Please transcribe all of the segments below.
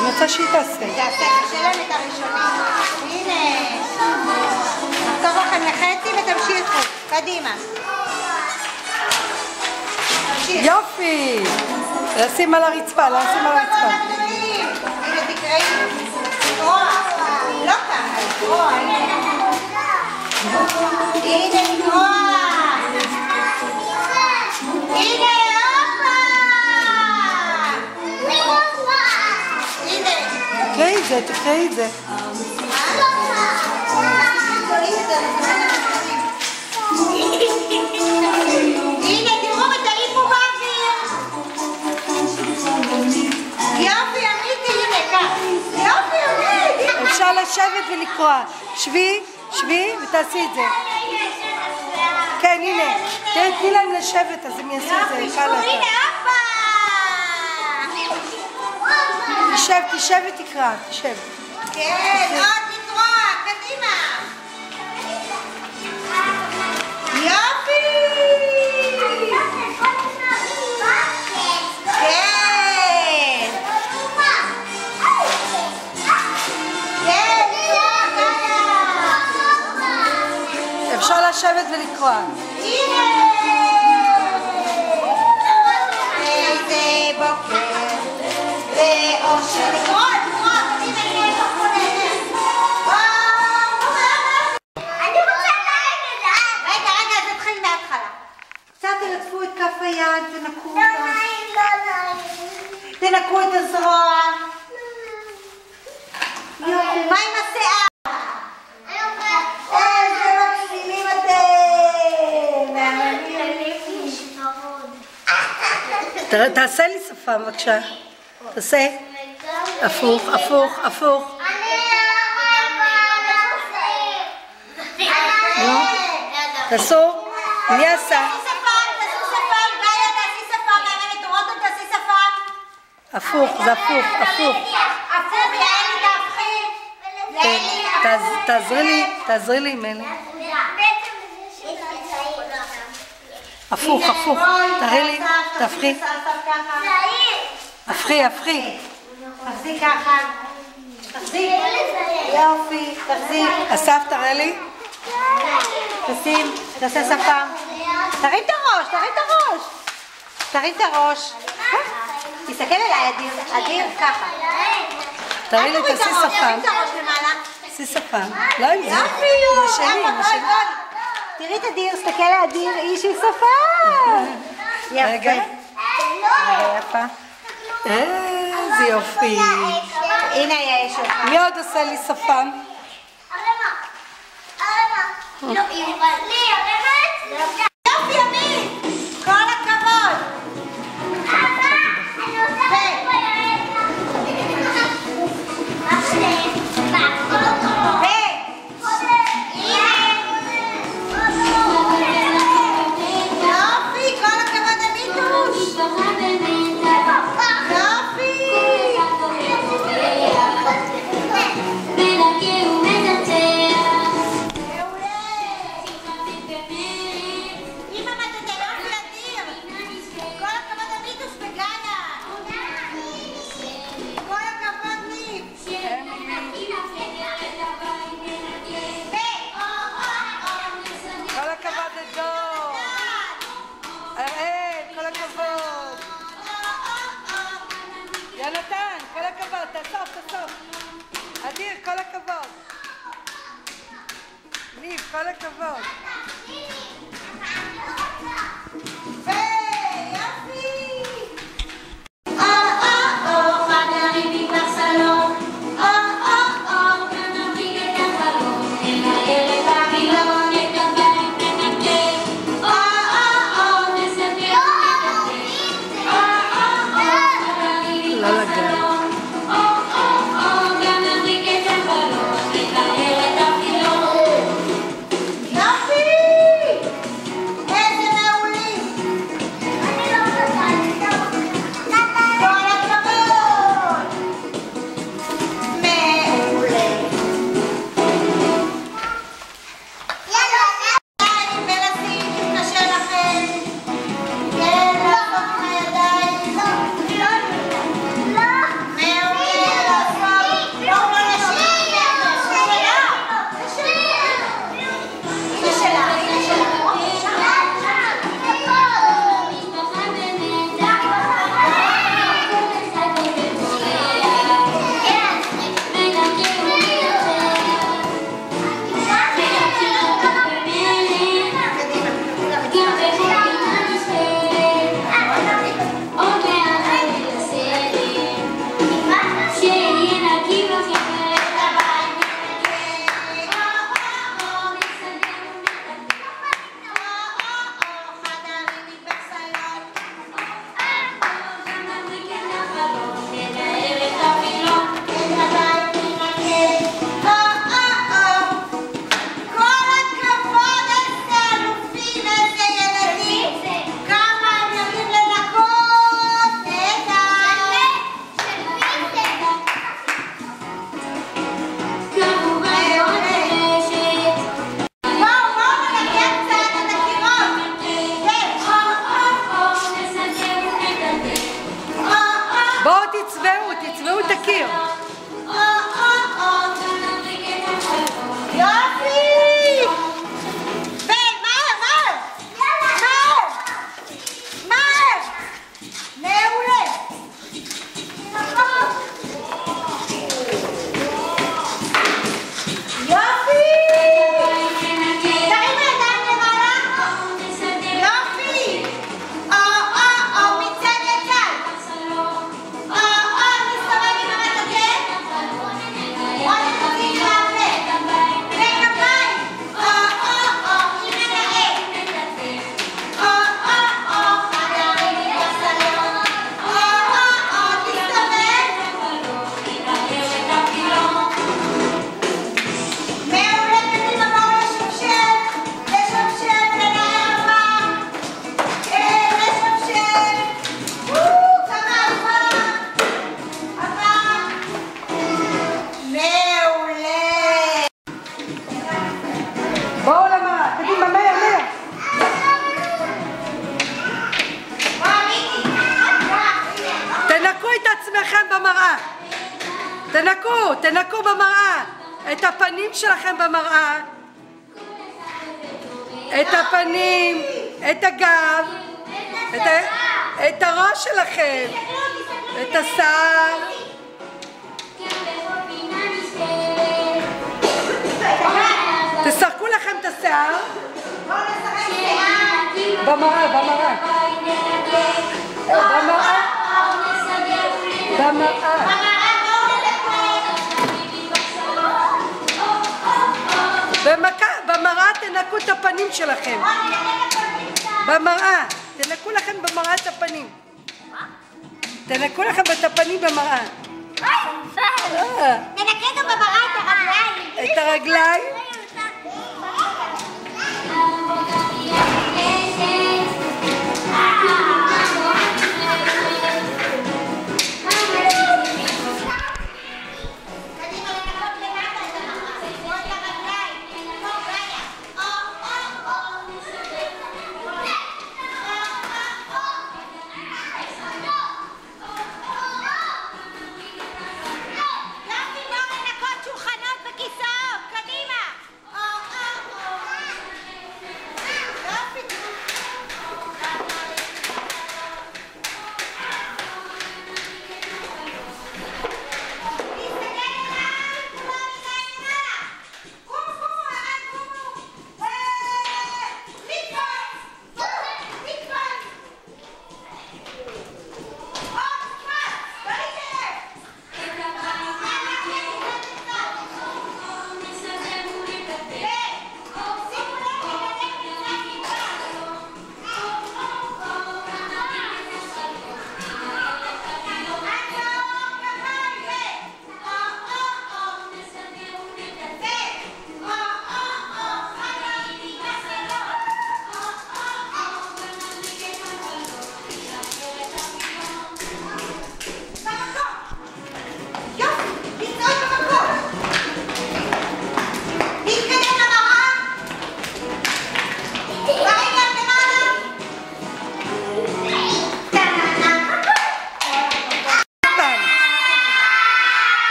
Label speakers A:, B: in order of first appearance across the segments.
A: אני רוצה שהיא תעשה.
B: תעשה, קשה להם את הראשונים. הנה. נחתוך לכם לחצי ותמשיכו. קדימה.
A: יופי! לשים על הרצפה, לשים על הרצפה.
B: הנה תקראי. לקרוע. לא ככה, לקרוע. הנה לקרוע. הנה,
A: תקראי את זה.
B: הנה, תראו ותעיפו באוויר. יופי, אמיתי, הנה, כך. יופי, אמיתי.
A: אפשר לשבת ולקרוע. שבי ותעשי את זה. כן, הנה. תני להם לשבת, אז הם יעשו את זה.
B: יופי, הנה, אבא.
A: תשב ותקרא, תשב.
B: כן, עוד לקרוע, קדימה. יופי! כן! כן,
A: אפשר לשבת ולקרוע.
B: הנה! איזה בוקר ואושר. לקרוא, קדימה, הנה, אני רוצה רגע, אז נתחיל מההתחלה. קצת תלטפו את כף היד, תנקו אותה. תנקו את הזרוע. יופי, מה עם השיער? איזה מקסימים אתם.
A: תעשה לי שפם בבקשה. תעשה. הפוך, הפוך, הפוך. תעשו. מי עשה? הפוך, זה הפוך, הפוך. תעזרי לי עם אלה. הפוך, הפוך. תראי לי, תהפכי. הפכי.
B: תחזיק ככה. תחזיק. יופי, תחזיק.
A: אסף, תראה לי.
B: תשים, תעשה שפם. תרים את הראש. תרים את הראש. תסתכל עליי, אדיר, ככה.
A: תראי לי, תעשי שפם.
B: תרים את הראש למעלה.
A: תעשי שפם. לא עם זה.
B: יופי, תראי את אדיר, תסתכל על אדיר, איש עם שפם.
A: רגע.
B: יפה.
A: יפה. איזה יופי.
B: הנה יש אותך.
A: מי עוד עושה לי שפם?
B: יופי ימין! כל הכבוד!
A: יונתן, כל הכבוד, תאסוף. אדיר, כל הכבוד. ניב, כל הכבוד. הקיר.
B: יופי! מהר! מעולה! יופי! תרים ידיים למעלה. יופי! מצד לצד. מסתובב עם המטגן. עוד תציג להפה. וכפיים. עם הנאה. חדרים בסלון. תסתובב. מעולה, קדימה, בואו לשפשף, לנער הבא. כן, לשפשף. כמה הבא. מעולה.
A: בואו למראה, קדימה, מהר. תנקו את עצמכם במראה. תנקו במראה. את הפנים שלכם במראה. את הפנים, את הגב, את הראש שלכם, את השיער. תשחקו לכם את השיער. במראה. במראה תנקו את הפנים שלכם. במראה. תנקו לכם במראה את הפנים. תנקו לכם את הפנים במראה.
B: תנקה גם במראה את הרגליים.
A: את הרגליים.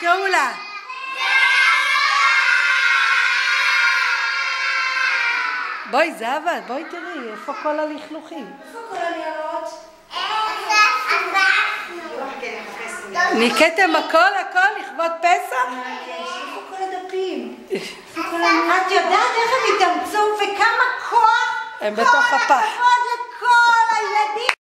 A: תקראו לה. בואי זהבה, בואי תראי, איפה כל הלכלוכים?
B: איפה כל הניירות?
A: ניקתם הכל לכבוד פסח?
B: איפה כל הדפים? את יודעת איך הם התאמצו וכמה כוח?
A: הם בתוך הפח.